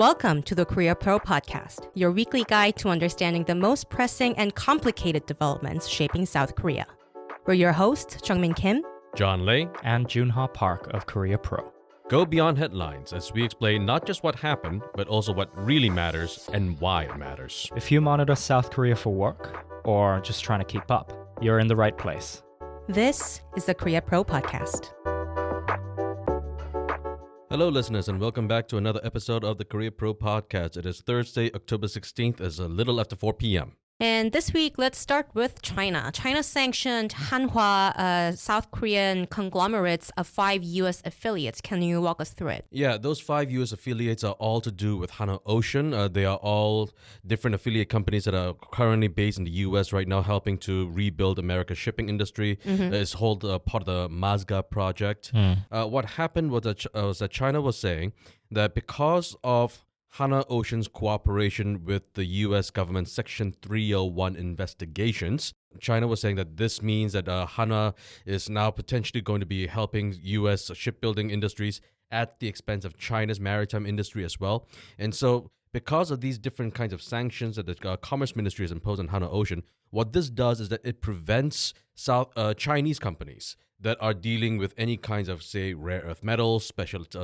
Welcome to the Korea Pro Podcast, your weekly guide to understanding the most pressing and complicated developments shaping South Korea. We're your hosts, Jeongmin Kim, John Lei, and Joon Ha Park of Korea Pro. Go beyond headlines as we explain not just what happened, but also what really matters and why it matters. If you monitor South Korea for work or just trying to keep up, you're in the right place. This is the Korea Pro Podcast. Hello, listeners, and welcome back to another episode of the Korea Pro Podcast. It is Thursday, October 16th. It's a little after 4 p.m. And this week, let's start with China. China sanctioned Hanwha, South Korean conglomerates of 5 U.S. affiliates. Can you walk us through it? Yeah, those 5 U.S. affiliates are all to do with Hanwha Ocean. They are all different affiliate companies that are currently based in the U.S. right now, helping to rebuild America's shipping industry. It's part of the Mazga project. What happened was that China was saying that because of Hanwha Ocean's cooperation with the U.S. government's Section 301 investigations, China was saying that this means that Hanwha is now potentially going to be helping U.S. shipbuilding industries at the expense of China's maritime industry as well. And so because of these different kinds of sanctions that the Commerce Ministry has imposed on Hanwha Ocean, what this does is that it prevents Chinese companies that are dealing with any kinds of, say, rare earth metals,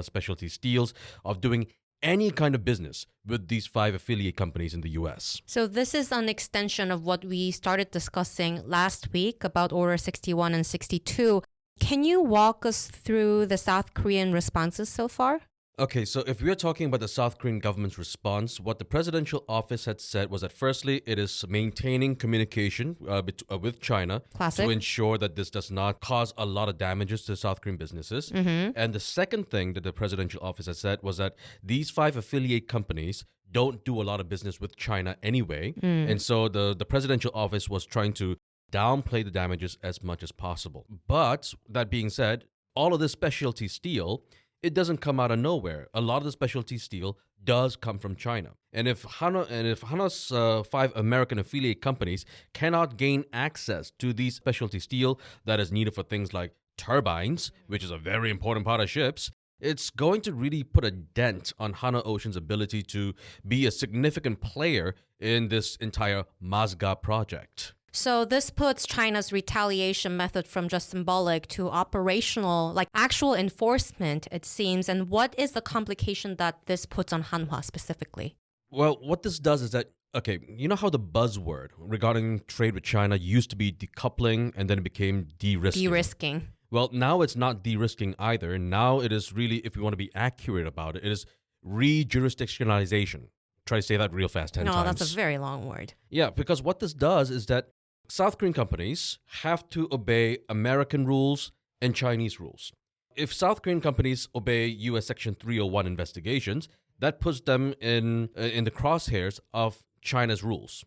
specialty steels, of doing any kind of business with these 5 affiliate companies in the U.S. So this is an extension of what we started discussing last week about Order 61 and 62. Can you walk us through the South Korean responses so far? Okay, so if we are talking about the South Korean government's response, what the presidential office had said was that firstly, it is maintaining communication with China to ensure that this does not cause a lot of damages to South Korean businesses. And the second thing that the presidential office had said was that these 5 affiliate companies don't do a lot of business with China anyway. And so the presidential office was trying to downplay the damages as much as possible. But that being said, all of this specialty steel, it doesn't come out of nowhere. A lot of the specialty steel does come from China. And if Hanwha's 5 American affiliate companies cannot gain access to these specialty steel that is needed for things like turbines, which is a very important part of ships, it's going to really put a dent on Hanwha Ocean's ability to be a significant player in this entire Mazga project. So this puts China's retaliation method from just symbolic to operational, like actual enforcement, it seems. And what is the complication that this puts on Hanwha specifically? Well, what this does is that, okay, you know how the buzzword regarding trade with China used to be decoupling and then it became de-risking? De-risking. Well, now it's not de-risking either. Now it is really, if we want to be accurate about it, it is re-jurisdictionalization. Try to say that real fast 10 times. No, that's a very long word. Yeah, because what this does is that South Korean companies have to obey American rules and Chinese rules. If South Korean companies obey U.S. Section 301 investigations, that puts them in the crosshairs of China's rules.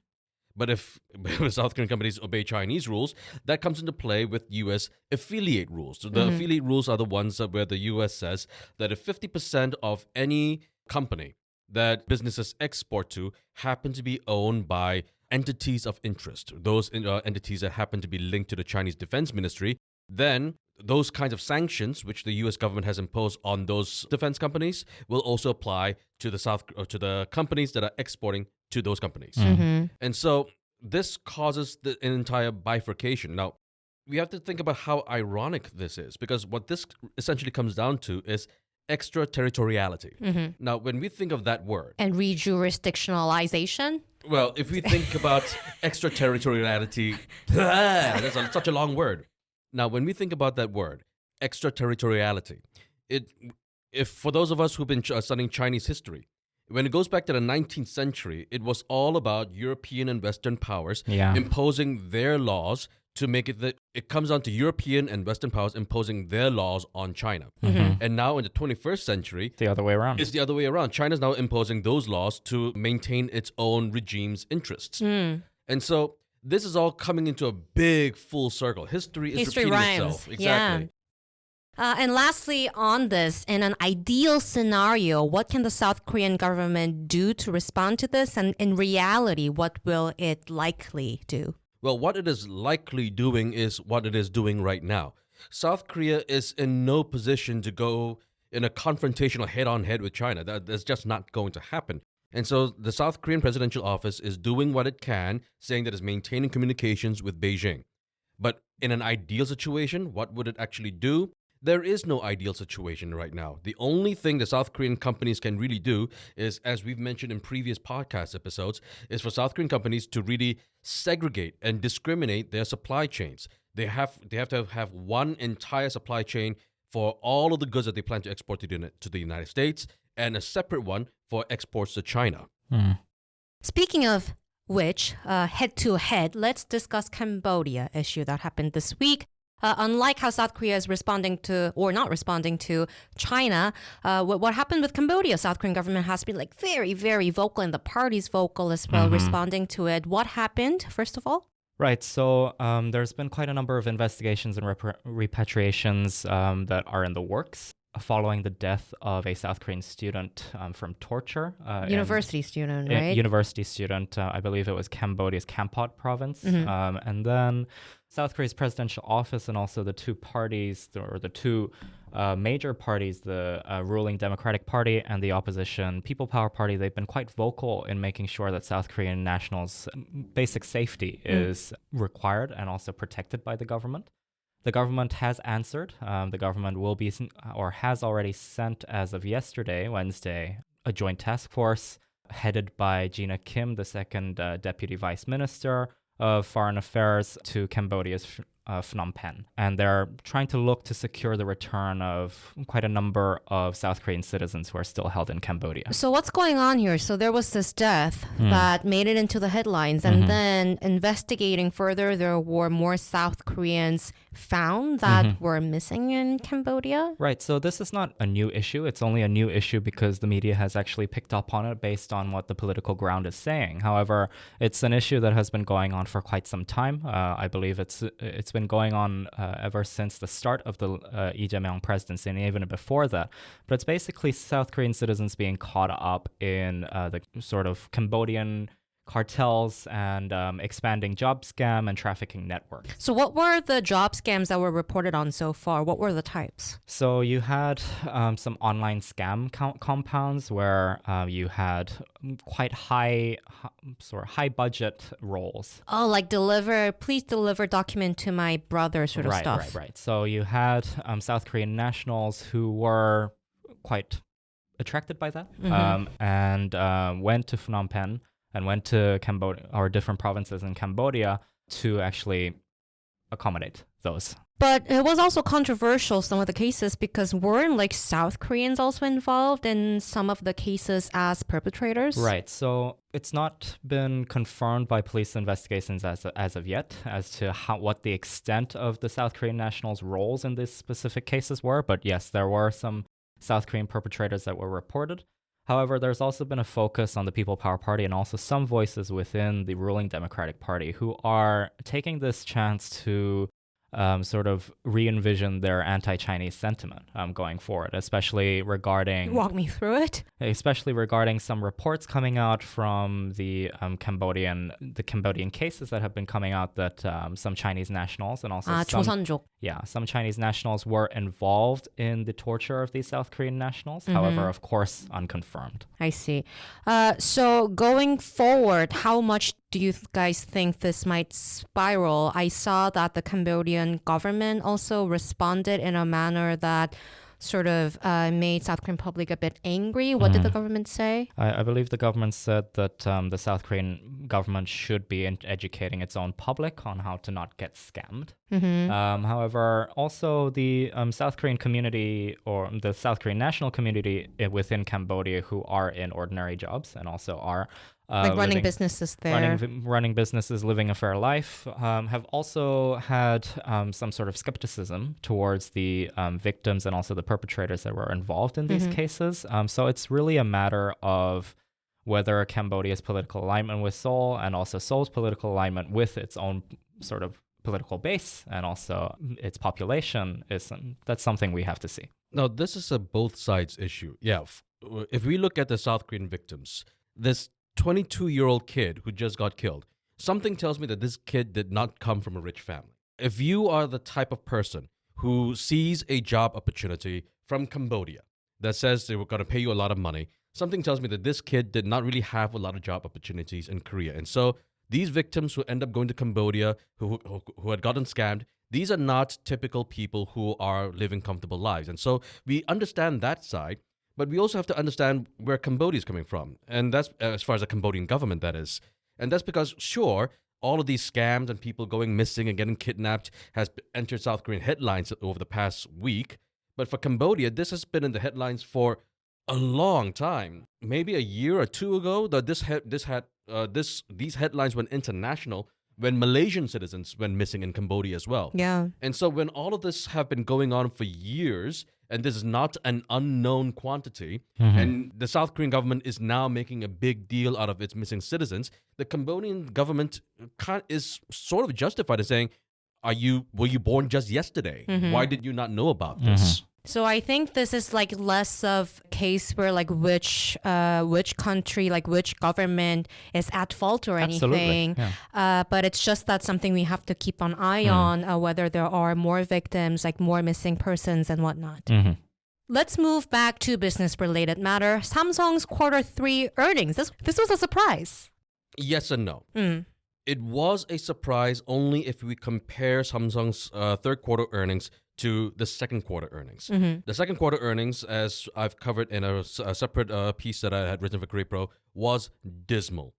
But if South Korean companies obey Chinese rules, that comes into play with U.S. affiliate rules. So the affiliate rules are the ones where the U.S. says that if 50% of any company that businesses export to happen to be owned by entities of interest, those entities that happen to be linked to the Chinese Defense Ministry, then those kinds of sanctions which the U.S. government has imposed on those defense companies will also apply to the companies that are exporting to those companies. And so this causes an entire bifurcation. Now, we have to think about how ironic this is, because what this essentially comes down to is extraterritoriality. Now, when we think of that word... And re-jurisdictionalization? Well, if we think about extraterritoriality, that's such a long word. Now, when we think about that word, extraterritoriality, if for those of us who've been studying Chinese history, when it goes back to the 19th century, it was all about European and Western powers imposing their laws to make it that it comes down to European and Western powers imposing their laws on China. And now in the 21st century, it's the other way around. It's the other way around. China's now imposing those laws to maintain its own regime's interests. And so this is all coming into a big full circle. History is repeating itself. Exactly. And lastly, on this, in an ideal scenario, what can the South Korean government do to respond to this? And in reality, what will it likely do? Well, what it is likely doing is what it is doing right now. South Korea is in no position to go in a confrontational head-on-head with China. That's just not going to happen. And so the South Korean presidential office is doing what it can, saying that it's maintaining communications with Beijing. But in an ideal situation, what would it actually do? There is no ideal situation right now. The only thing the South Korean companies can really do is, as we've mentioned in previous podcast episodes, is for South Korean companies to really segregate and discriminate their supply chains. They have to have one entire supply chain for all of the goods that they plan to export to the United States, and a separate one for exports to China. Speaking of which, head to head, let's discuss Cambodia issue that happened this week. Unlike how South Korea is responding to, or not responding to, China, what happened with Cambodia? South Korean government has been like very, very vocal, and the party's vocal as well, responding to it. What happened, first of all? Right. So there's been quite a number of investigations and repatriations that are in the works following the death of a South Korean student from torture. University student, right? University student. I believe it was Cambodia's Kampot province. And then South Korea's presidential office and also the two parties, or the two major parties, the ruling Democratic Party and the opposition People Power Party, they've been quite vocal in making sure that South Korean nationals' basic safety is required and also protected by the government. The government has answered. The government will be, or has already sent as of yesterday, Wednesday, a joint task force headed by Gina Kim, the second deputy vice minister of foreign affairs, to Cambodia's Phnom Penh. And they're trying to look to secure the return of quite a number of South Korean citizens who are still held in Cambodia. So what's going on here? So there was this death that made it into the headlines, and then investigating further, there were more South Koreans found that were missing in Cambodia. Right. So this is not a new issue. It's only a new issue because the media has actually picked up on it based on what the political ground is saying. However, it's an issue that has been going on for quite some time. I believe it's been going on ever since the start of the Lee Jae-myung presidency, and even before that. But it's basically South Korean citizens being caught up in the sort of Cambodian cartels and expanding job scam and trafficking networks. So what were the job scams that were reported on so far? What were the types? So you had some online scam compounds where you had quite high budget roles. Oh, like please deliver document to my brother sort of stuff. Right. So you had South Korean nationals who were quite attracted by that and went to Phnom Penh and went to Cambodia or different provinces in Cambodia to actually accommodate those. But it was also controversial, some of the cases, because weren't like South Koreans also involved in some of the cases as perpetrators? Right. So it's not been confirmed by police investigations as of yet as to what the extent of the South Korean nationals' roles in these specific cases were. But yes, there were some South Korean perpetrators that were reported. However, there's also been a focus on the People Power Party and also some voices within the ruling Democratic Party who are taking this chance to sort of re-envision their anti-Chinese sentiment going forward, especially regarding... Walk me through it. Especially regarding some reports coming out from the Cambodian cases that have been coming out that some Chinese nationals and also some Chinese nationals were involved in the torture of these South Korean nationals. However, of course, unconfirmed. I see. So going forward, how much do you guys think this might spiral? I saw that the Cambodian government also responded in a manner that sort of made South Korean public a bit angry. What did the government say? I believe the government said that the South Korean government should be educating its own public on how to not get scammed. However, also the South Korean community or the South Korean national community within Cambodia who are in ordinary jobs and also are running businesses there. Running businesses, living a fair life, have also had some sort of skepticism towards the victims and also the perpetrators that were involved in these cases. So it's really a matter of whether Cambodia's political alignment with Seoul and also Seoul's political alignment with its own sort of political base and also its population that's something we have to see. Now, this is a both sides issue. Yeah, if we look at the South Korean victims, this 22-year-old kid who just got killed, something tells me that this kid did not come from a rich family. If you are the type of person who sees a job opportunity from Cambodia that says they were going to pay you a lot of money, something tells me that this kid did not really have a lot of job opportunities in Korea. And so these victims who end up going to Cambodia, who had gotten scammed, these are not typical people who are living comfortable lives. And so we understand that side, but we also have to understand where Cambodia is coming from. And that's as far as the Cambodian government, that is. And that's because, sure, all of these scams and people going missing and getting kidnapped has entered South Korean headlines over the past week. But for Cambodia, this has been in the headlines for a long time. Maybe a year or two ago, that these headlines went international when Malaysian citizens went missing in Cambodia as well. Yeah. And so when all of this have been going on for years, and this is not an unknown quantity, and the South Korean government is now making a big deal out of its missing citizens, the Cambodian government is sort of justified in saying, were you born just yesterday? Why did you not know about this? So I think this is like less of a case where like which country, like which government is at fault or anything. Yeah. But it's just that something we have to keep an eye on, whether there are more victims, like more missing persons and whatnot. Let's move back to business-related matter. Samsung's Q3 earnings. This was a surprise. Yes and no. It was a surprise only if we compare Samsung's third quarter earnings to the second quarter earnings. The second quarter earnings, as I've covered in a separate piece that I had written for Korea Pro, was dismal.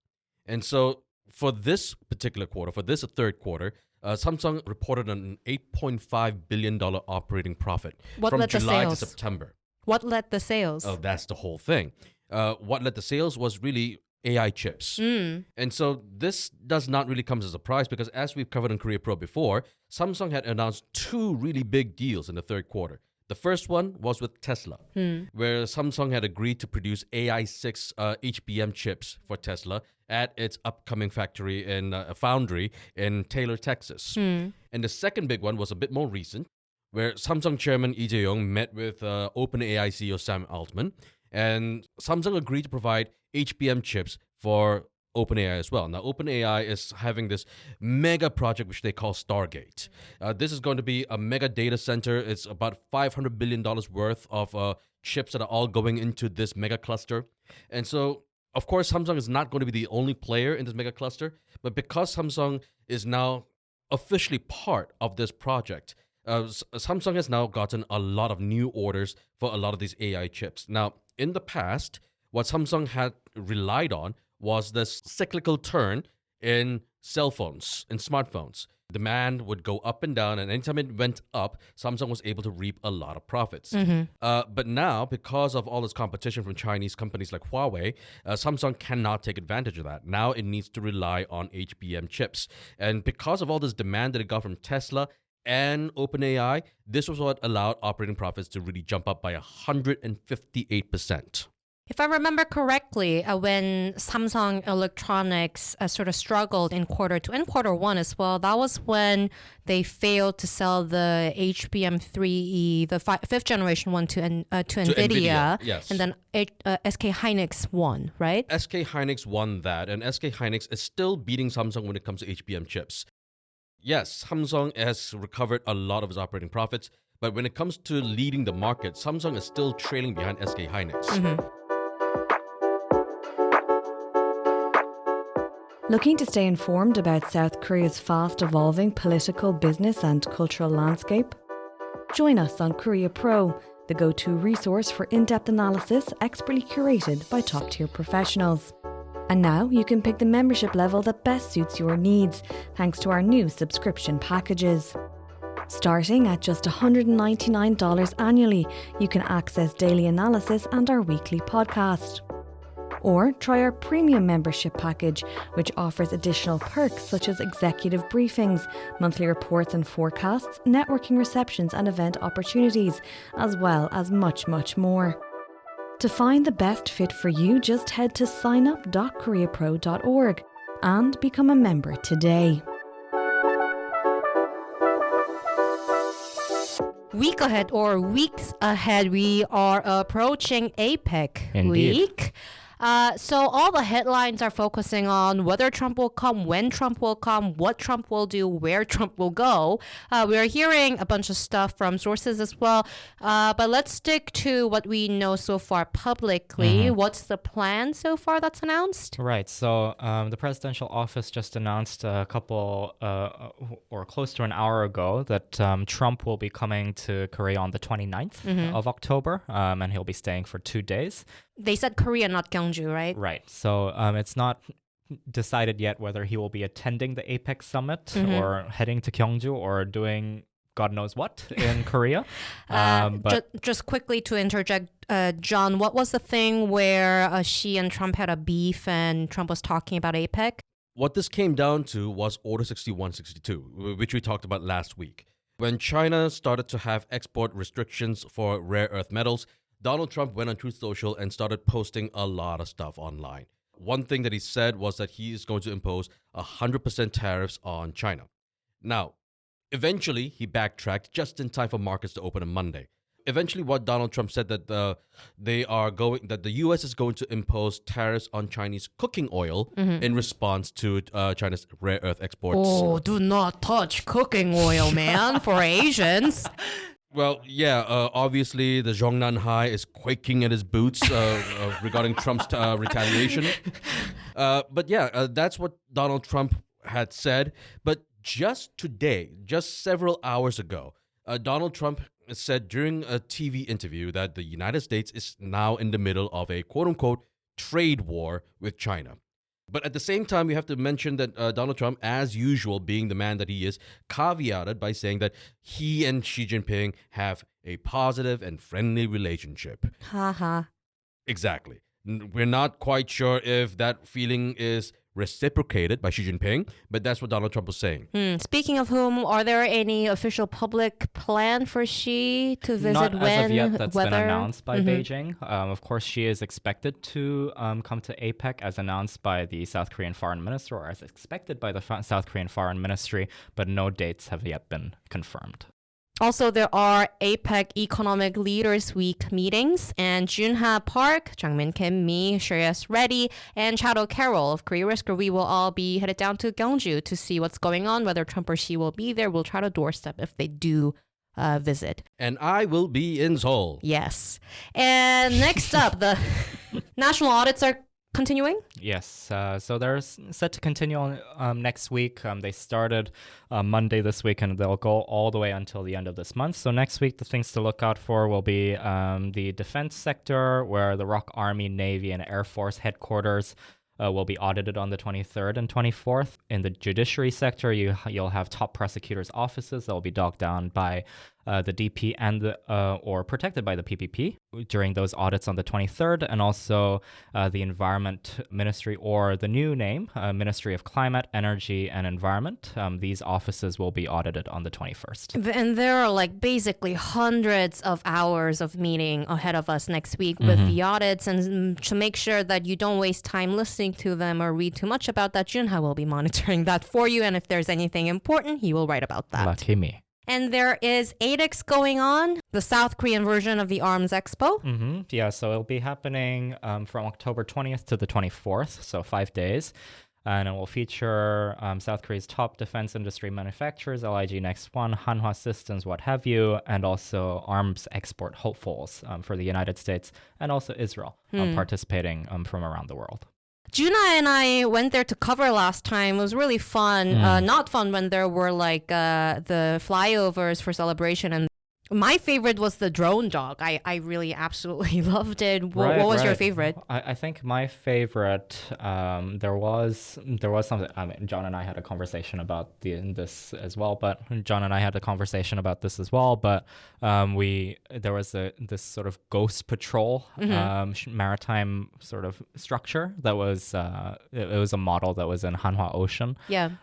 And so for this particular quarter, for this third quarter, Samsung reported an $8.5 billion operating profit from July to September. What led the sales? Oh, that's the whole thing. What led the sales was really AI chips. And so this does not really come as a surprise because as we've covered in Korea Pro before, Samsung had announced two really big deals in the third quarter. The first one was with Tesla, where Samsung had agreed to produce AI6 HBM chips for Tesla at its upcoming factory in a foundry in Taylor, Texas. And the second big one was a bit more recent, where Samsung chairman Lee Jae-yong met with OpenAI CEO Sam Altman, and Samsung agreed to provide HBM chips for OpenAI as well. Now, OpenAI is having this mega project which they call Stargate. This is going to be a mega data center. It's about $500 billion worth of chips that are all going into this mega cluster. And so, of course, Samsung is not going to be the only player in this mega cluster, but because Samsung is now officially part of this project, Samsung has now gotten a lot of new orders for a lot of these AI chips. Now, in the past, what Samsung had relied on was this cyclical turn in cell phones, in smartphones. Demand would go up and down, and anytime it went up, Samsung was able to reap a lot of profits. But now, because of all this competition from Chinese companies like Huawei, Samsung cannot take advantage of that. Now it needs to rely on HBM chips. And because of all this demand that it got from Tesla and OpenAI, this was what allowed operating profits to really jump up by 158%. If I remember correctly, when Samsung Electronics sort of struggled in quarter two and quarter one as well, that was when they failed to sell the HBM3E, the fifth generation one to NVIDIA. Yes. And then SK Hynix won, right? SK Hynix won that, and SK Hynix is still beating Samsung when it comes to HBM chips. Yes, Samsung has recovered a lot of its operating profits, but when it comes to leading the market, Samsung is still trailing behind SK Hynix. Looking to stay informed about South Korea's fast-evolving political, business and cultural landscape? Join us on Korea Pro, the go-to resource for in-depth analysis expertly curated by top-tier professionals. And now you can pick the membership level that best suits your needs, thanks to our new subscription packages. Starting at just $199 annually, you can access daily analysis and our weekly podcast. Or try our premium membership package, which offers additional perks such as executive briefings, monthly reports and forecasts, networking receptions and event opportunities, as well as much, much more. To find the best fit for you, just head to signup.koreapro.org and become a member today. Weeks ahead, we are approaching APEC Indeed. week. So all the headlines are focusing on whether Trump will come, when Trump will come, what Trump will do, where Trump will go. We're hearing a bunch of stuff from sources as well. But let's stick to what we know so far publicly. What's the plan so far that's announced? Right. So the presidential office just announced a couple or close to an hour ago that Trump will be coming to Korea on the 29th of October, and he'll be staying for 2 days. They said Korea, not Gyeongju, right? Right. So it's not decided yet whether he will be attending the APEC summit or heading to Gyeongju or doing God knows what in Korea. Just quickly to interject, John, what was the thing where Xi and Trump had a beef and Trump was talking about APEC? What this came down to was Order 6162, which we talked about last week. When China started to have export restrictions for rare earth metals, Donald Trump went on Truth Social and started posting a lot of stuff online. One thing that he said was that he is going to impose 100% tariffs on China. Now, eventually, he backtracked just in time for markets to open on Monday. Eventually, what Donald Trump said that the U.S. is going to impose tariffs on Chinese cooking oil in response to China's rare earth exports. Oh, do not touch cooking oil, man, for Asians. Well, yeah, obviously the Jeongmin High is quaking in his boots regarding Trump's retaliation. But yeah, that's what Donald Trump had said. But just today, just several hours ago, Donald Trump said during a TV interview that the United States is now in the middle of a quote-unquote trade war with China. But at the same time, we have to mention that Donald Trump, as usual, being the man that he is, caveated by saying that he and Xi Jinping have a positive and friendly relationship. Haha. Exactly. We're not quite sure if that feeling is reciprocated by Xi Jinping, but that's what Donald Trump was saying. Speaking of whom, are there any official public plan for Xi to visit Not when? as of yet. That's whether? been announced by Beijing. Of course, Xi is expected to come to APEC as announced by the South Korean Foreign Minister or as expected by the South Korean Foreign Ministry, but no dates have yet been confirmed. Also, there are APEC Economic Leaders Week meetings, and Joon Ha Park, Jeongmin, Kim, me, Shreyas Reddy, and Chado Carroll of Korea Risker, we will all be headed down to Gyeongju to see what's going on, whether Trump or Xi will be there. We'll try to doorstep if they do visit. And I will be in Seoul. Yes. And next up, the national audits are continuing? Yes, so they're set to continue on next week. They started Monday this week, and they'll go all the way until the end of this month. So next week, the things to look out for will be the defense sector, where the ROK Army, Navy, and Air Force headquarters will be audited on the 23rd and 24th. In the judiciary sector, you'll have top prosecutors' offices that will be dogged down by the DP and or protected by the PPP during those audits on the 23rd, and also the Environment Ministry, or the new name, Ministry of Climate, Energy, and Environment. These offices will be audited on the 21st. And there are like basically hundreds of hours of meeting ahead of us next week with the audits, and to make sure that you don't waste time listening to them or read too much about that, Joon Ha will be monitoring that for you, and if there's anything important, he will write about that. Lucky me. And there is ADEX going on, the South Korean version of the Arms Expo. Yeah, so it'll be happening from October 20th to the 24th, so 5 days. And it will feature South Korea's top defense industry manufacturers, LIG Next One, Hanwha Systems, what have you, and also arms export hopefuls for the United States and also Israel participating from around the world. Juna and I went there to cover last time. It was really fun. Not fun when there were like the flyovers for celebration. And my favorite was the drone dog. I really absolutely loved it. What was your favorite? I think my favorite, there was something, I mean, John and I had a conversation about this as well, but there was this sort of ghost patrol maritime sort of structure that was, it was a model that was in Hanwha Ocean,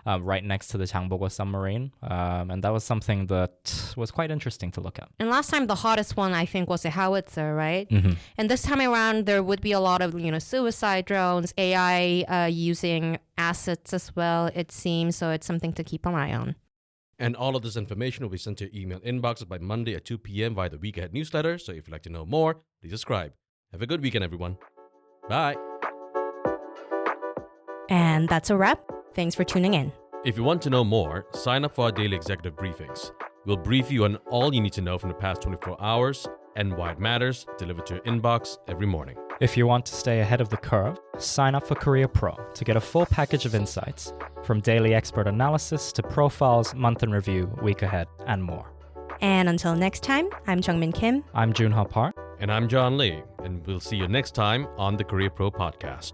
right next to the Jangbogo submarine. And that was something that was quite interesting to look at. And last time the hottest one I think was a howitzer, right? And this time around there would be a lot of suicide drones, AI using assets as well, it seems. So it's something to keep an eye on. And all of this information will be sent to your email inboxes by Monday at 2 p.m. via the Week Ahead newsletter. So if you'd like to know more, please subscribe. Have a good weekend, everyone. Bye. And that's a wrap. Thanks for tuning in. If you want to know more, sign up for our daily executive briefings. We'll brief you on all you need to know from the past 24 hours and why it matters, delivered to your inbox every morning. If you want to stay ahead of the curve, sign up for Korea Pro to get a full package of insights, from daily expert analysis to profiles, month in review, week ahead, and more. And until next time, I'm Jeongmin Kim. I'm Joon Ha Park. And I'm John Lee, and we'll see you next time on the Korea Pro Podcast.